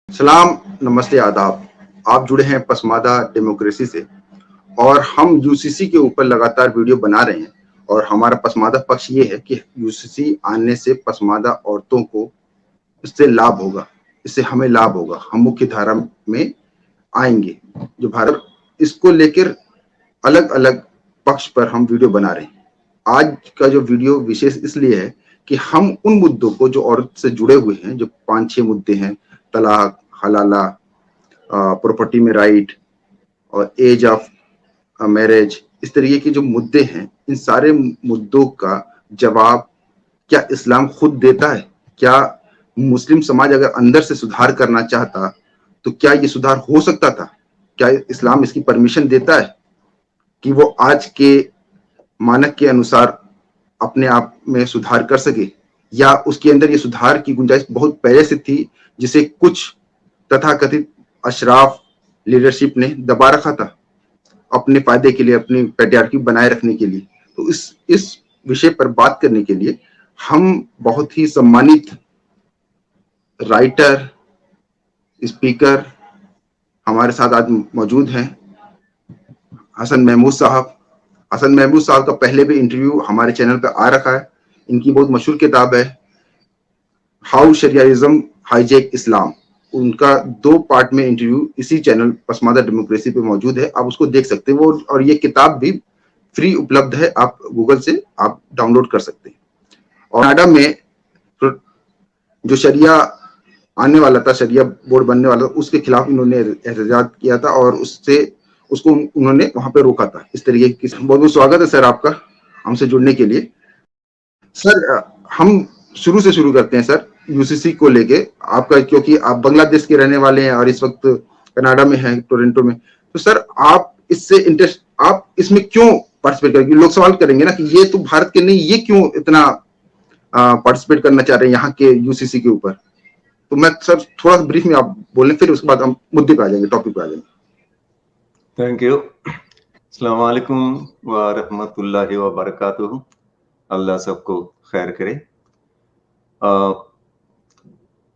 सलाम, नमस्ते, आदाब। आप जुड़े हैं पसमादा डेमोक्रेसी से और हम यूसीसी के ऊपर लगातार वीडियो बना रहे हैं। और हमारा पसमादा पक्ष ये है कि यूसीसी आने से पसमादा औरतों को इससे लाभ होगा, इससे हमें लाभ होगा, हम मुख्य धारा में आएंगे। जो भारत इसको लेकर अलग अलग पक्ष पर हम वीडियो बना रहे हैं। आज का जो वीडियो विशेष इसलिए है कि हम उन मुद्दों को जो औरत से जुड़े हुए हैं, जो 5-6 मुद्दे हैं, तलाक, हलाला, प्रॉपर्टी में राइट और एज ऑफ मैरिज, इस तरीके के जो मुद्दे हैं, इन सारे मुद्दों का जवाब क्या इस्लाम खुद देता है? क्या मुस्लिम समाज अगर अंदर से सुधार करना चाहता तो क्या ये सुधार हो सकता था? क्या इस्लाम इसकी परमिशन देता है कि वो आज के मानक के अनुसार अपने आप में सुधार कर सके, या उसके अंदर ये सुधार की गुंजाइश बहुत पहले से थी, जिसे कुछ तथाकथित अशराफ लीडरशिप ने दबा रखा था अपने फायदे के लिए, अपनी पैट्रियार्की बनाए रखने के लिए? तो इस विषय पर बात करने के लिए हम बहुत ही सम्मानित राइटर, स्पीकर हमारे साथ आज मौजूद हैं, हसन महमूद साहब। हसन महमूद साहब का पहले भी इंटरव्यू हमारे चैनल पर आ रखा है। इनकी बहुत मशहूर किताब है हाउ शरियाइज्म हाईजैक इस्लाम। उनका 2 पार्ट में इंटरव्यू इसी चैनल पसमादा डेमोक्रेसी पे मौजूद है, आप उसको देख सकते हैं। वो और ये किताब भी फ्री उपलब्ध है, आप गूगल से आप डाउनलोड कर सकते हैं। और कनाडा में जो शरिया आने वाला था, शरिया बोर्ड बनने वाला था, उसके खिलाफ इन्होंने एहतजाज किया था और उसको उन्होंने वहां पे रोका था। इस तरीके की बहुत बहुत स्वागत है सर आपका हमसे जुड़ने के लिए। सर हम शुरू से शुरू करते हैं सर, यूसीसी को लेके आपका, क्योंकि आप बांग्लादेश के रहने वाले हैं और इस वक्त कनाडा में हैं, टोरंटो में। तो सर आप इससे इंटरेस्ट, आप इसमें क्यों पार्टिसिपेट करेंगे? लोग सवाल करेंगे ना कि ये तो भारत के नहीं, ये क्यों इतना पार्टिसिपेट करना चाह रहे हैं यहाँ के यूसीसी के ऊपर? तो मैं सर थोड़ा ब्रीफ में आप बोलें, फिर उसके बाद हम मुद्दे पे आ जाएंगे, टॉपिक पे आ जाएंगे। Thank you. अस्सलाम वालेकुम व रहमतुल्लाहि व बरकातुहू। अल्लाह सबको खैर करे।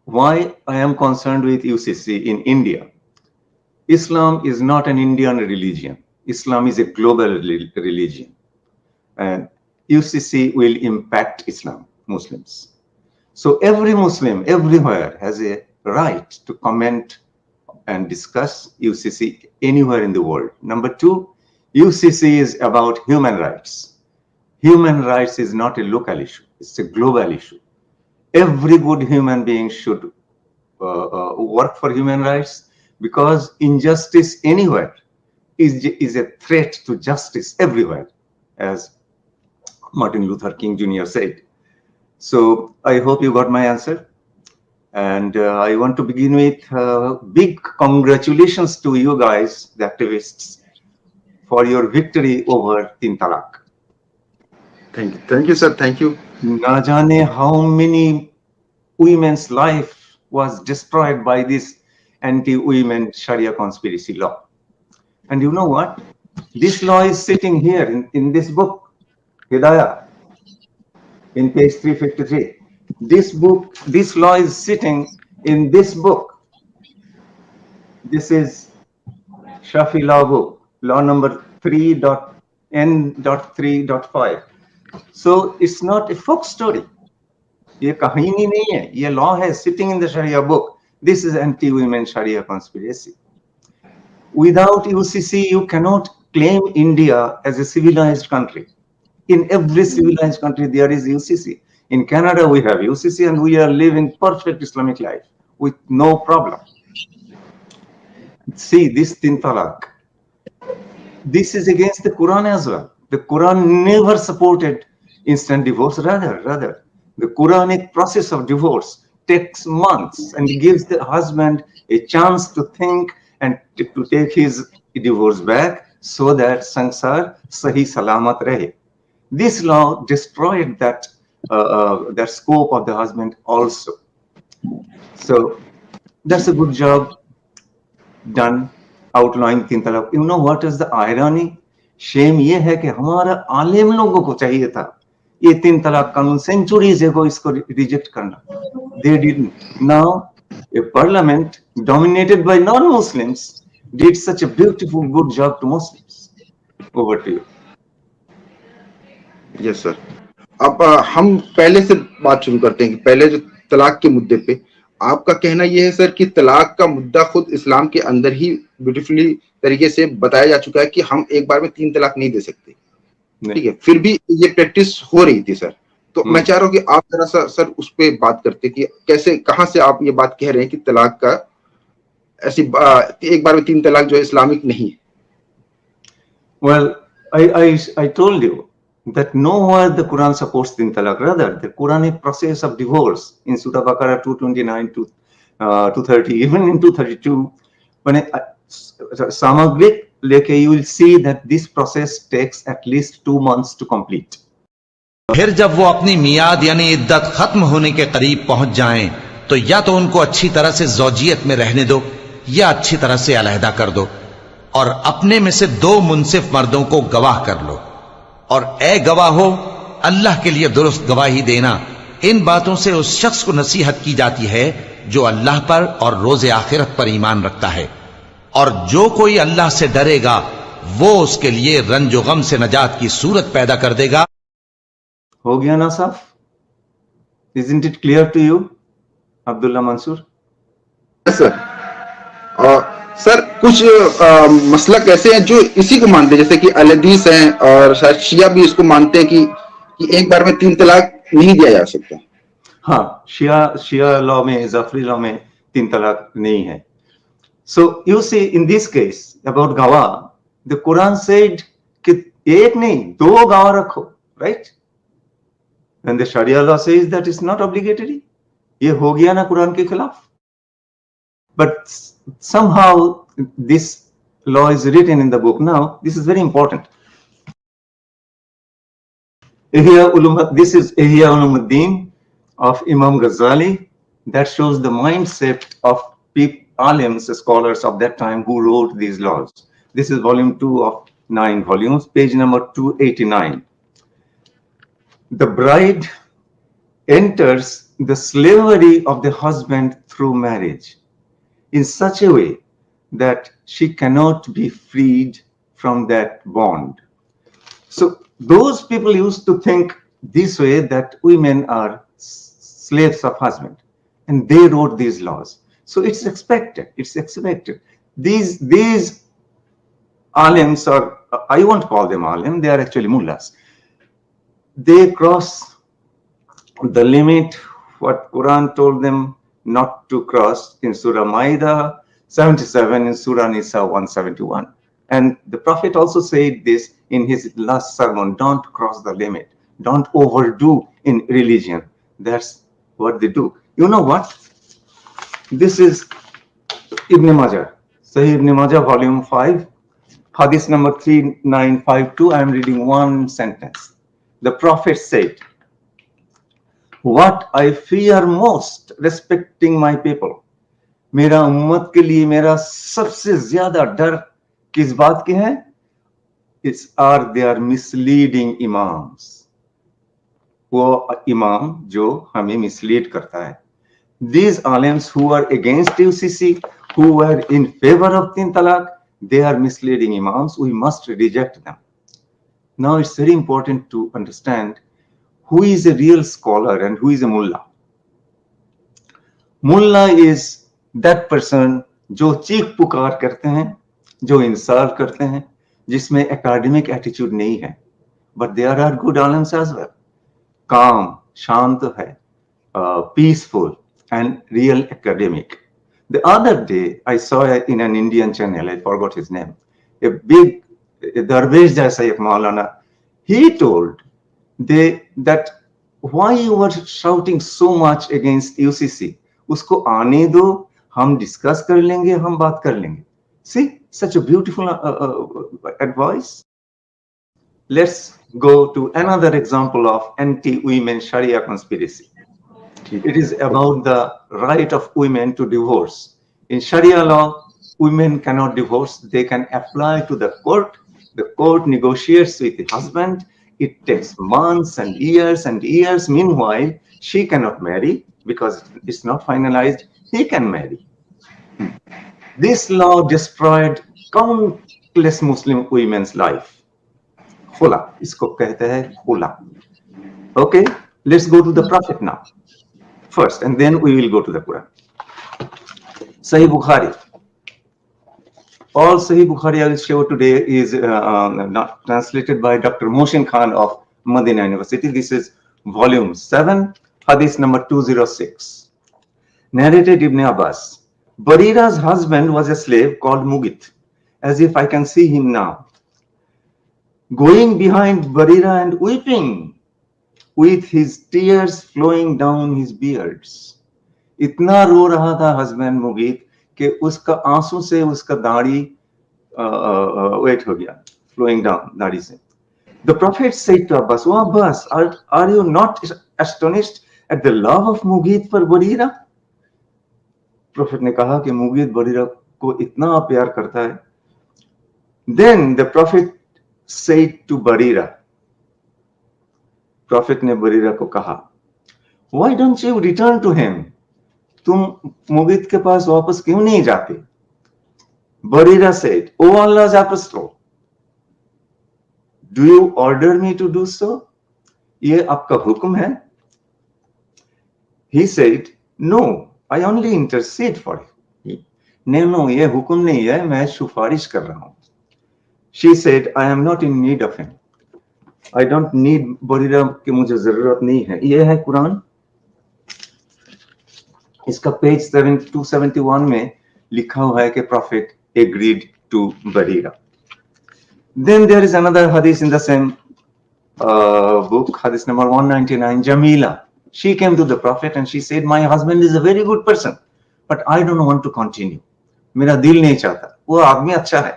Why I am concerned with UCC in India? Islam is not an Indian religion. Islam is a global religion, and UCC will impact Islam, Muslims. So every Muslim everywhere has a right to comment and discuss UCC anywhere in the world. Number 2, UCC is about human rights. Human rights is not a local issue, it's a global issue. Every good human being should work for human rights, because injustice anywhere is a threat to justice everywhere, as Martin Luther King Jr. said. So I hope you got my answer. And I want to begin with big congratulations to you guys, the activists, for your victory over Tin Talaq. Thank you sir, thank you. Na jane how many women's life was destroyed by this anti-women Sharia conspiracy law. And you know what? This law is sitting here in this book, Hidayah, in page 353. This law is sitting in this book. This is Shafi law book, law number 3.N.3.5. So it's not a folk story. ये कहानी नहीं है, ये law है sitting in the Sharia book. This is anti-women Sharia conspiracy. Without UCC, you cannot claim India as a civilized country. In every civilized country, there is UCC. In Canada, we have UCC, and we are living perfect Islamic life with no problem. See, this Tin Talaq, this is against the Quran as well. The Quran never supported instant divorce. Rather, the Quranic process of divorce takes months and gives the husband a chance to think and to take his divorce back, so that sansar sahi salamat rahe. This law destroyed that scope of the husband also. So that's a good job done outlawing Tin Talaq. You know what is the irony? Shame ये है कि हमारा आलिम लोगों को चाहिए था ये 3 तलाक कानून सेंचुरीज एगो इसको रिजेक्ट करना. They didn't. Now A parliament dominated by non-Muslims did such a beautiful, good job to Muslims. Over to you. Yes sir. अब हम पहले से बात शुरू करते हैं कि पहले जो तलाक के मुद्दे पे आपका कहना यह है सर कि तलाक का मुद्दा खुद इस्लाम के अंदर ही ब्यूटीफुली तरीके से बताया जा चुका है कि हम एक बार में 3 तलाक नहीं दे सकते, ठीक है, फिर भी ये प्रैक्टिस हो रही थी सर। तो मैं चाह रहा हूँ कि आप जरा सा सर उस पे बात करते कि कैसे, कहाँ से आप ये बात कह रहे हैं कि तलाक का ऐसी एक बार में 3 तलाक जो है इस्लामिक नहीं है। Well, I told you that nowhere the Quran supports tin talaq. Rather, the Quranic process of divorce in Surah Baqarah 229 to 230, even in 232, when Samagrik leke, you will see that this process takes at least 2 months to complete. फिर जब वो अपनी मियाद यानी इद्दत खत्म होने के करीब पहुंच जाएं, तो या तो उनको अच्छी तरह से ज़ौजियत में रहने दो या अच्छी तरह से अलहदा कर दो, और अपने में से 2 मुनसिफ मर्दों को गवाह कर लो, और ए गवाहो, अल्लाह के लिए दुरुस्त गवाही देना। इन बातों से उस शख्स को नसीहत की जाती है जो अल्लाह पर और रोज़े आखिरत पर ईमान रखता है, और जो कोई अल्लाह से डरेगा वो उसके लिए रंजो गम से नजात की सूरत पैदा कर देगा। हो गया ना साफ? Isn't it clear to you, Abdullah Mansoor? Sir, और सर कुछ मसलक ऐसे हैं जो इसी को मानते हैं, जैसे कि अल-हदीस हैं और शायद शिया भी इसको मानते हैं कि एक बार में 3 तलाक नहीं दिया जा सकता। हाँ, शिया लॉ में, जाफरी लॉ में 3 तलाक नहीं है। So you see, in this case about गवाह, the Quran said कि एक नहीं 2 गवाह रखो, right? And the Sharia law says that it's not obligatory. ये हो गया ना कुरान के खिलाफ? But somehow this law is written in the book. Now, this is very important. This is Ihya Ulumuddin of Imam Ghazali, that shows the mindset of alims, scholars of that time who wrote these laws. This is volume 2 of 9 volumes, page number 289. The bride enters the slavery of the husband through marriage in such a way that she cannot be freed from that bond. So those people used to think this way, that women are slaves of husband, and they wrote these laws. So it's expected. These alims, or I won't call them alim, they are actually mullahs. They cross the limit what Quran told them not to cross in Surah Maida 77, in Surah Nisa 171. And the Prophet also said this in his last sermon: don't cross the limit, don't overdo in religion. That's what they do. You know what? This is Ibn Majah, Sahih Ibn Majah, volume 5, hadith number 3952. I am reading one sentence. The Prophet said, what I fear most respecting my people, मेरा उम्मत के लिए मेरा सबसे ज्यादा डर किस बात की है? are their misleading imams. वो इमाम जो हमें मिसलीड करता है. These alims who are against UCC, who were in favor of tin talaq, they are misleading imams. We must reject them. Now it's very important to understand who is a real scholar and who is a mullah. Mullah is that person जो चीख पुकार करते हैं, जो इंसाफ करते हैं, जिसमें academic attitude नहीं है, but there are good alims as well. Calm, शांत है, peaceful and real academic. The other day I saw in an Indian channel, I forgot his name, a big darvish jaisa ek maulana. He told that why you were shouting so much against UCC? उसको आने दो, हम discuss कर लेंगे, हम बात कर लेंगे. See, such a beautiful advice. Let's go to another example of anti-women Sharia conspiracy. It is about the right of women to divorce. In Sharia law, women cannot divorce. They can apply to the court. The court negotiates with the husband. It takes months and years and years. Meanwhile, she cannot marry because it's not finalized. he can marry. This law destroyed countless Muslim women's life. Khula, isko kehte hai khula. Okay, let's go to the Prophet now first, and then we will go to the Quran. Sahih Bukhari. All Sahih Bukhari I will show today is not translated by Dr. Mohsin Khan of Madinah University. This is volume 7, hadith number 206. Narrated Ibn Abbas. Barira's husband was a slave called Mugith, as if I can see him now, going behind Barira and weeping with his tears flowing down his beards. इतना रो रहा था husband Mugith कि उसका आंसू से उसका दाढ़ी wait हो गया, flowing down दाढ़ी से. The Prophet said to Abbas, "Oh Abbas, are you not astonished at the love of Mugith for Barira?" Prophet ने कहा कि मुगीत बरीरा को इतना प्यार करता है. Then the Prophet said to Barira, Prophet ने बरीरा को कहा, "Why don't you return to him? तुम मुगीत के पास वापस क्यों नहीं जाते?" Barira said, "O Allah's apostle, do you order me to do so? ये आपका हुक्म है?" He said, "No, I only intercede for you." No, ये हुक्म नहीं है, मैं सिफारिश कर रहा हूं. She said, "I am not in need of him. I don't need Bareera की मुझे जरूरत नहीं है." ये है कुरान. इसका पेज 271 में लिखा हुआ है कि Prophet agreed to Barira. Then there is another hadith in the same book, hadith number 199, Jamila. She came to the Prophet and she said, "My husband is a very good person, but I don't want to continue. मेरा दिल नहीं चाहता, वो आदमी अच्छा है."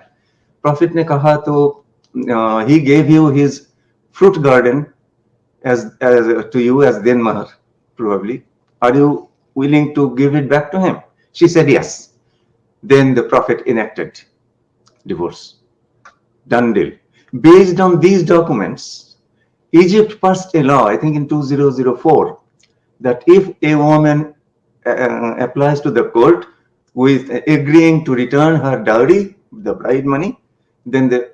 Prophet ने कहा तो he gave you his fruit garden as to you as then mahar, probably. Are you willing to give it back to him? She said yes. Then the Prophet enacted divorce. Done deal. Based on these documents, Egypt passed a law, I think in 2004, that if a woman applies to the court with agreeing to return her dowry, the bride money, then the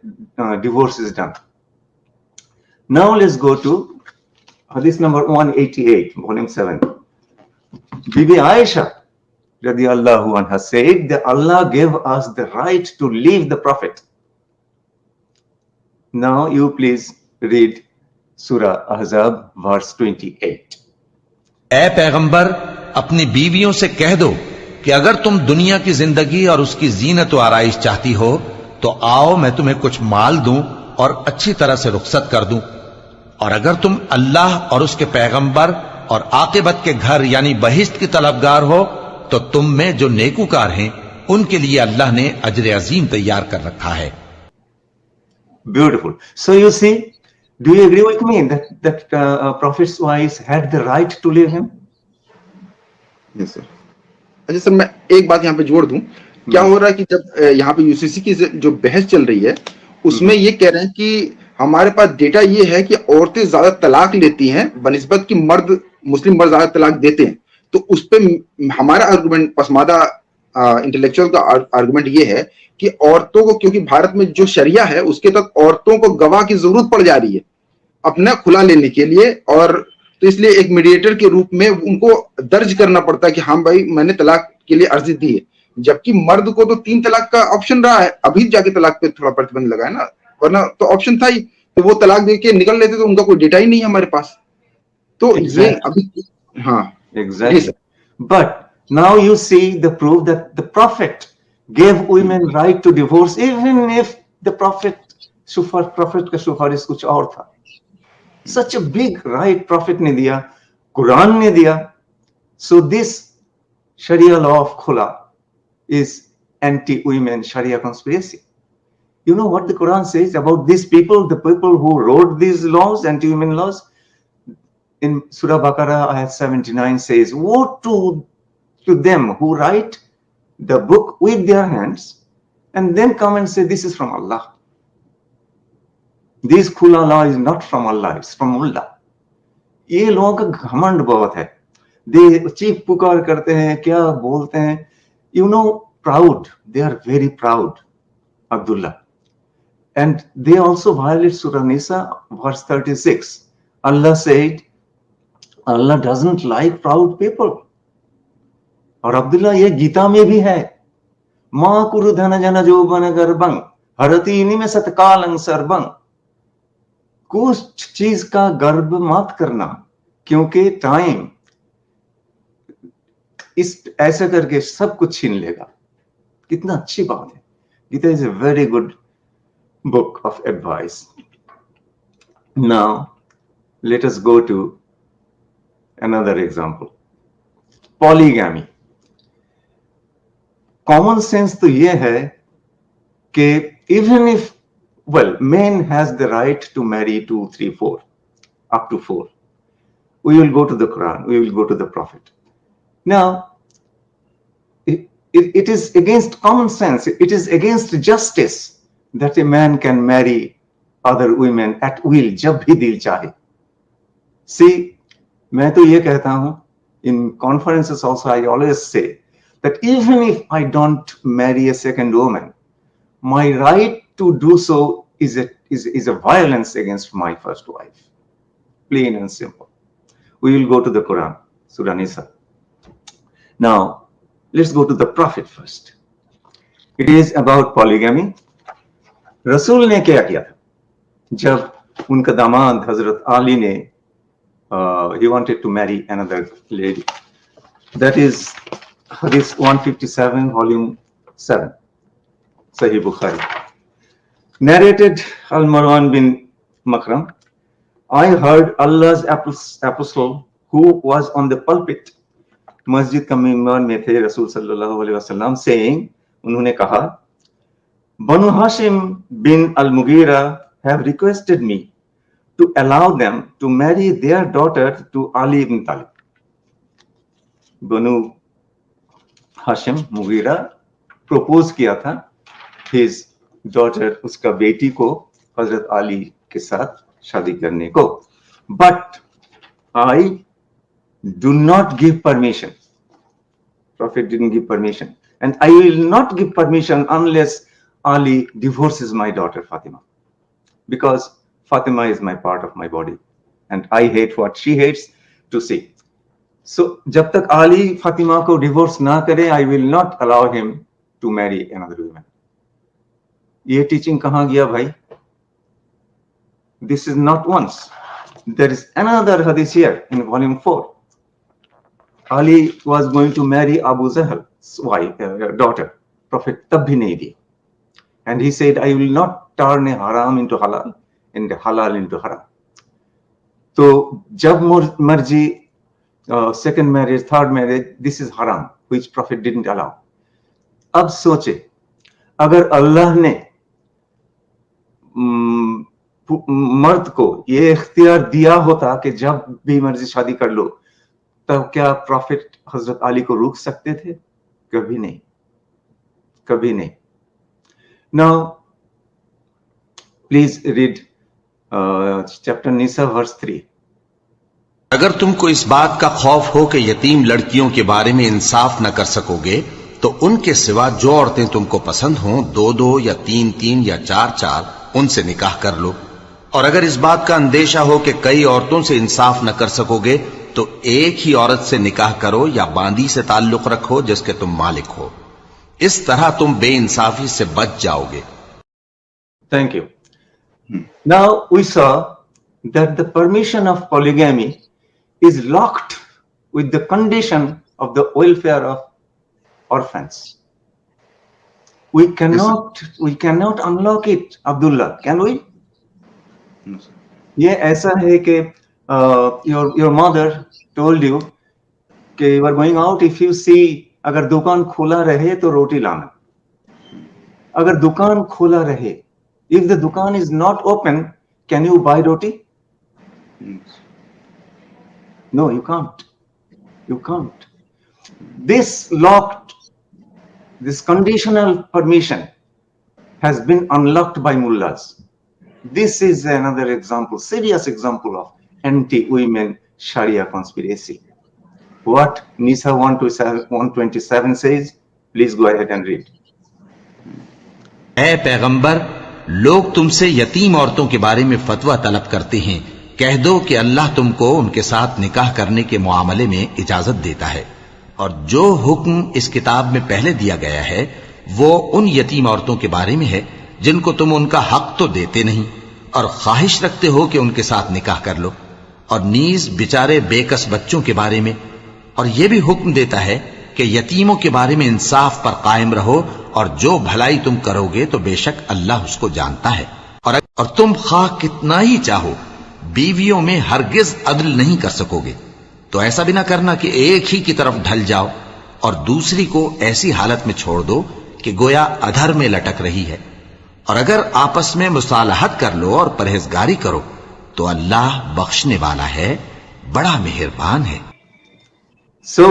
divorce is done. Now let's go to hadith number 188, volume 7. Bibi Aisha radiallahu anha said that Allah gave us the right to leave the Prophet. Now you please read Surah Ahzab, verse 28. ऐ पैगंबर, अपनी बीवियों से कह दो कि अगर तुम दुनिया की जिंदगी और उसकी जीनत और आराइश चाहती हो तो आओ, मैं तुम्हें कुछ माल दूं और अच्छी तरह से रुखसत कर दूं, और अगर तुम अल्लाह और उसके पैगंबर और आकिबत के घर यानी बहिश्त की तलबगार हो तो तुम में जो नेकूकार हैं उनके लिए अल्लाह ने अजर अजीम तैयार कर रखा है. Beautiful. So you see, do you agree with me that Prophet's wives had the right to leave him? Yes, sir. अच्छा सर, मैं एक बात यहाँ पे जोड़ दूं. क्या हो रहा है कि जब यहाँ पे यूसीसी की जो बहस चल रही है उसमें ये कह रहे हैं कि हमारे पास डेटा ये है कि औरतें ज्यादा तलाक लेती हैं बनिस्बत की मुस्लिम मर्द ज्यादा तलाक देते हैं. तो उस पे हमारा आर्गुमेंट, पसमादा इंटेलेक्चुअल का आर्गुमेंट ये है कि औरतों को, क्योंकि भारत में जो शरिया है उसके तहत औरतों को गवाह की जरूरत पड़ जा रही है अपना खुला लेने के लिए, और तो इसलिए एक मीडिएटर के रूप में उनको दर्ज करना पड़ता है कि हाँ भाई मैंने तलाक के लिए अर्जी दी है. जबकि मर्द को तो 3 तलाक का ऑप्शन रहा है, अभी जाके तलाक पे थोड़ा प्रतिबंध लगा है ना, वरना तो ऑप्शन था ही, तो वो तलाक देके निकल लेते तो उनका कोई डेटा ही नहीं है हमारे पास. तो ये अभी हाँ Exactly. But now you see the proof that the Prophet gave women right to divorce, even if the Prophet का सिफारिश कुछ और था. Such a big right Prophet ने दिया, Quran ने दिया. So this Sharia law of khula is anti-women Sharia conspiracy. You know what the Quran says about these people, the people who wrote these laws, anti-women laws? In Surah Baqarah, ayat 79 says, "Woe to them who write the book with their hands and then come and say this is from Allah." This khula law is not from Allah, it's from Allah. ये लोगों का घमंड बहुत है. दे चीख पुकार करते हैं, क्या बोलते हैं, you know, proud. They are very proud, Abdullah. And they also violate Surah Nisa, verse 36. Allah said, Allah doesn't like proud people. और अब्दुल्ला ये गीता में भी है, माँ कुरु धन जन जो बन गर्भं हरती इन्हीं में सतकालं सर्वं, कुछ चीज का गर्व मत करना, क्योंकि टाइम इस ऐसा करके सब कुछ छीन लेगा। कितना अच्छी बात है। Gita is a very good book of advice. Now, let us go to another example. Polygamy. Common sense तो ये है कि even if, well, man has the right to marry 2, 3, 4, up to 4. We will go to the Quran, we will go to the Prophet. Now, it is against common sense, it is against justice that a man can marry other women at will, जब भी दिल चाहे. See, मैं तो ये कहता हूं, in conferences also I always say that even if I don't marry a second woman, my right to do so is a violence against my first wife. Plain and simple. We will go to the Quran, Surah Nisa. Now, let's go to the Prophet first. It is about polygamy. रसूल ने क्या किया था जब उनका दामाद हजरत आली ने he wanted to marry another lady. That is Hadith 157, volume 7, Sahih Bukhari. Narrated Al-Marwan bin Makram, I heard Allah's apostle who was on the pulpit, masjid का मिंबर में थे रसूल सल्लल्लाहु अलैहि वसल्लम, saying, उन्होंने कहा, Banu Hashim bin al-Mughira have requested me to allow them to marry their daughter to Ali ibn Talib. Banu Hashim Mughira propose किया था his daughter, उसका बेटी को हजरत Ali के साथ शादी करने को. But I do not give permission. Prophet didn't give permission. And I will not give permission unless Ali divorces my daughter Fatima, because Fatima is my part of my body and I hate what she hates to see. So जब तक Ali Fatima को divorce ना करे, I will not allow him to marry another woman. ये teaching कहाँ गया भाई? This is not once. There is another hadith here in volume 4. Ali was going to marry Abu Zahl's wife, daughter. Prophet तब भी नहीं दी. And he said, I will not turn a haram into halal and a halal into haram. So, jab marji, second marriage, third marriage, this is haram, which Prophet didn't allow. अब सोचे, अगर अल्लाह ने मर्द को ये इख्तियार दिया होता कि जब भी मर्जी शादी कर लो, तब क्या प्रॉफिट हजरत अली को रोक सकते थे? कभी नहीं, कभी नहीं. Now, please read chapter Nisa, verse 3. अगर तुमको इस बात का खौफ हो कि यतीम लड़कियों के बारे में इंसाफ न कर सकोगे, तो उनके सिवा जो औरतें तुमको पसंद हों, 2-2 या 3-3 या 4-4, उनसे निकाह कर लो. और अगर इस बात का अंदेशा हो कि कई औरतों से इंसाफ न कर सकोगे, तो एक ही औरत से निकाह करो या बांदी से ताल्लुक रखो जिसके तुम मालिक हो. इस तरह तुम बेइंसाफी से बच जाओगे. Thank you. Now we saw that the permission of polygamy is locked with the condition of the welfare of orphans. We cannot unlock it, Abdullah, can we? ये ऐसा है कि your mother told you कि you are going out, if you see अगर दुकान खोला रहे तो रोटी लाना. अगर दुकान खोला रहे, if the dukan is not open, can you buy roti? No, you can't. You can't. This conditional permission has been unlocked by mullahs. This is another example, serious example of anti-women Sharia conspiracy. what Nisa 127 says. Please go ahead and read. ऐ पैगंबर, लोग तुमसे यतीम औरतों के बारे में फतवा तलब करते हैं। कह दो कि अल्लाह तुमको उनके साथ निकाह करने के मुआमले में इजाजत देता है, और जो हुक्म इस किताब में पहले दिया गया है वो उन यतीम औरतों के बारे में है जिनको तुम उनका हक तो देते नहीं और ख्वाहिश रखते हो कि उनके साथ निकाह कर लो, और नीज बेचारे बेकस बच्चों के बारे में। और यह भी हुक्म देता है कि यतीमों के बारे में इंसाफ पर कायम रहो, और जो भलाई तुम करोगे तो बेशक अल्लाह उसको जानता है। और तुम खा कितना ही चाहो बीवियों में हरगिज अदल नहीं कर सकोगे, तो ऐसा भी ना करना कि एक ही की तरफ ढल जाओ और दूसरी को ऐसी हालत में छोड़ दो कि गोया अधर में लटक रही है। और अगर आपस में मुसालहत कर लो और परहेजगारी करो तो अल्लाह बख्शने वाला है, बड़ा मेहरबान है। So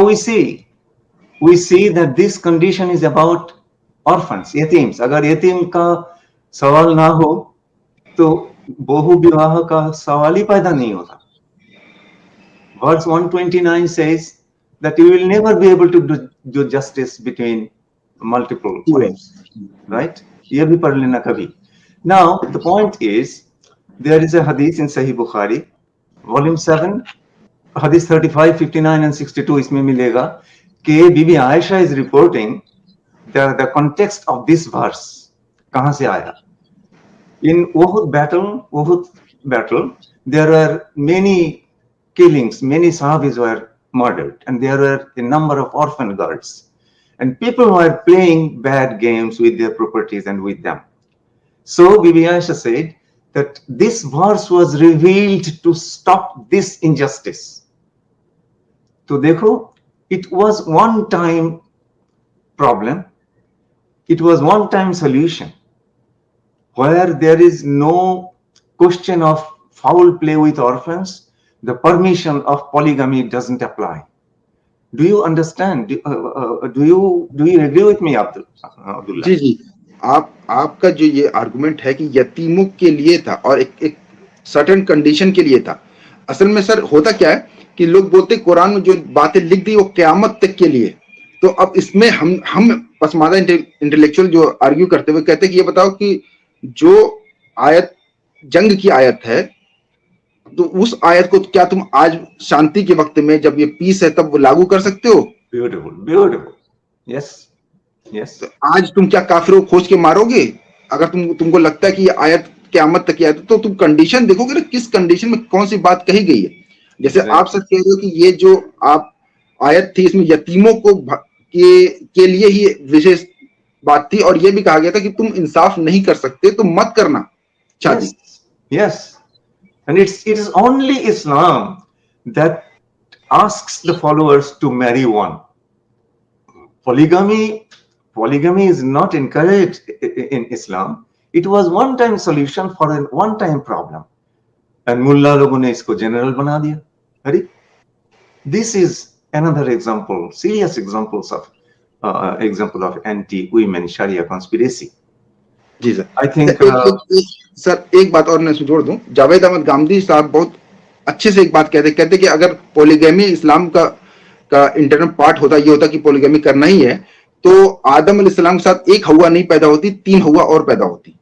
we see that this condition is about orphans, yatims. अगर यतीम का सवाल ना हो तो बहु विवाह का सवाल ही पैदा नहीं होता। Verse 129 says that you will never be able to do justice between multiple wives, right? ये भी पढ़ लेना कभी। Now the point is, there is a hadith in Sahih Bukhari, volume 7, hadith 35, 59 and 62 इसमें मिलेगा कि बीबी Ayesha is reporting the context of this verse कहाँ से आया। In Uhud battle, there were many killings, many Sahabis were murdered, and there were a number of orphan girls. And people were playing bad games with their properties and with them. So Bibi Aisha said that this verse was revealed to stop this injustice. So देखो, it was one time problem, it was one time solution, where there is no question of foul play with orphans, the permission of polygamy doesn't apply. Do you understand? Do you agree with me, Abdullah? जी जी, आपका जो ये argument है कि यतीमों के लिए था और एक सर्टेन कंडीशन के लिए था। असल में सर होता क्या है कि लोग बोलते कुरान में जो बातें लिख दी वो क़यामत तक के लिए। तो अब इसमें हम पसमादा इंटेलेक्चुअल जो आर्ग्यू करते हुए कहते हैं कि ये बताओ कि जो आयत जंग की आयत है, तो उस आयत को क्या तुम आज शांति के वक्त में जब ये पीस है तब लागू कर सकते हो? Beautiful, yes. तो आज तुम क्या काफिरों को खोज के मारोगे? अगर तुमको लगता है कि ये आयत क़यामत तक की आयत, तो तुम कंडीशन देखोगे ना, किस कंडीशन में कौन सी बात कही गई है। जैसे आप सब कह रहे हो कि ये जो आप आयत थी इसमें यतीमों को के लिए ही विशेष बात थी, और ये भी कहा गया था कि तुम इंसाफ नहीं कर सकते तो मत करना शादी। Yes. And it is only Islam that asks the followers to marry one. Polygamy is not encouraged in Islam. It was one-time solution for a one-time problem. And मुल्ला लोगों ने इसको general बना दिया। अरे, this is another example, serious examples of example of anti-women Sharia conspiracy. जी sir, I think sir एक बात और मैं जोड़ दूं, जावेद अहमद गामदी साहब बहुत अच्छे से एक बात कहते कि अगर पॉलीगैमी इस्लाम का इंटरनल पार्ट होता, ये होता कि पॉलीगैमी करना ही है, तो आदम अलैहिस्सलाम के साथ एक हवा नहीं पैदा होती, 3 हवा और पैदा होती।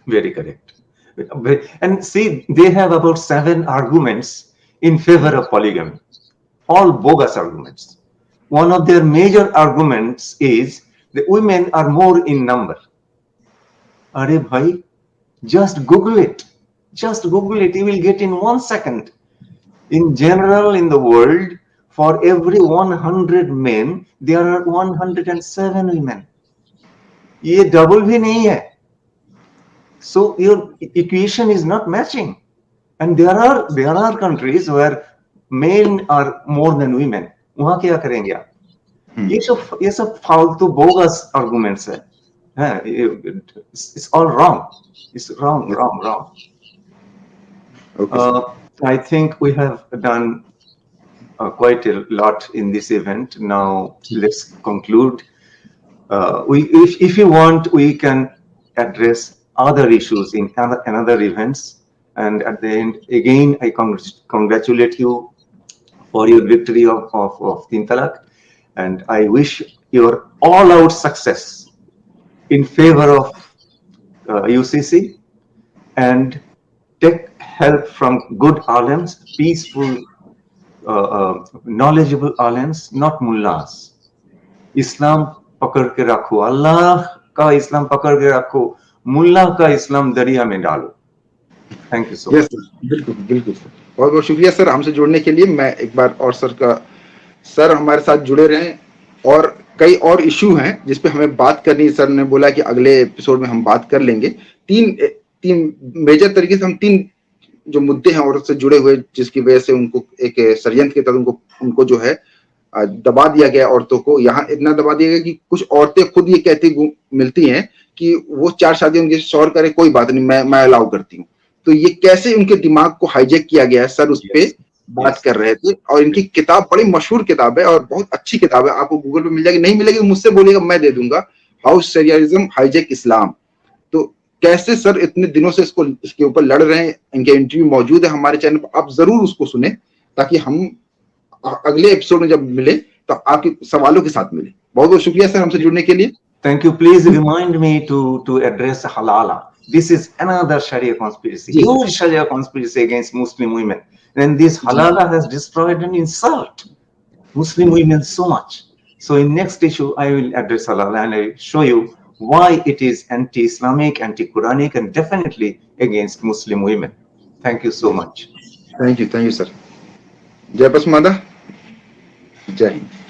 Very correct. And see, they have about 7 arguments in favor of polygamy, all bogus arguments. One of their major arguments is the women are more in number. Arey bhai, just Google it. Just Google it. You will get in 1 second. In general, in the world, for every 100 men, there are 107 women. ये double भी नहीं है. So your equation is not matching. And there are countries where men are more than women. वहाँ क्या करेंगे आप? ये सब फालतू bogus arguments है. It's all wrong. It's wrong. Okay. I think we have done quite a lot in this event. Now let's conclude. If you want, we can address other issues in another events. And at the end, again, I congratulate you for your victory of Teen Talaq, and I wish your all-out success in favor of UCC, and take help from good alims, peaceful, knowledgeable alims, not mullahs. इस्लाम पकड़ के रखो, अल्लाह का इस्लाम पकड़ के रखो, मुल्ला का इस्लाम दरिया में डालो. Thank you so yes sir, बिल्कुल बिल्कुल सर, बहुत बहुत शुक्रिया सर हमसे जुड़ने के लिए. मैं एक बार और सर हमारे साथ जुड़े रहें, और कई और इश्यू हैं जिस पे हमें बात करनी है. सर ने बोला कि अगले एपिसोड में हम बात कर लेंगे. तीन मेजर तरीके से हम तीन जो मुद्दे हैं औरत से जुड़े हुए, जिसकी वजह से उनको एक षड्यंत्र के तहत उनको जो है दबा दिया गया. औरतों को यहाँ इतना दबा दिया गया कि कुछ औरतें खुद ये कहती मिलती हैं कि वो 4 शादियां उनके शौहर करे, कोई बात नहीं, मैं अलाउ करती हूँ. तो ये कैसे उनके दिमाग को हाईजैक किया गया है, सर उस पे बात कर रहे थे. और इनकी किताब बड़ी मशहूर किताब है और बहुत अच्छी किताब है, आपको गूगल पे मिल जाएगी. नहीं मिलेगी मुझसे बोलिएगा, मैं दे दूंगा. हाउ शरियाइज्म हाईजैक इस्लाम. तो कैसे सर इतने दिनों से इसके ऊपर लड़ रहे हैं. इनके इंटरव्यू मौजूद है हमारे चैनल पर, आप जरूर उसको सुने, ताकि हम अगले एपिसोड में जब मिले तो आपके सवालों के साथ मिले. बहुत बहुत शुक्रिया सर हमसे जुड़ने के लिए. Thank you. Please remind me to address halala. This is another Sharia conspiracy, huge Sharia conspiracy against Muslim women. And this halala has destroyed and insult Muslim women so much. So in next issue, I will address halala and I show you why it is anti-Islamic, anti-Quranic, and definitely against Muslim women. Thank you so much. Thank you sir. जय पसमादा, जय हिंद.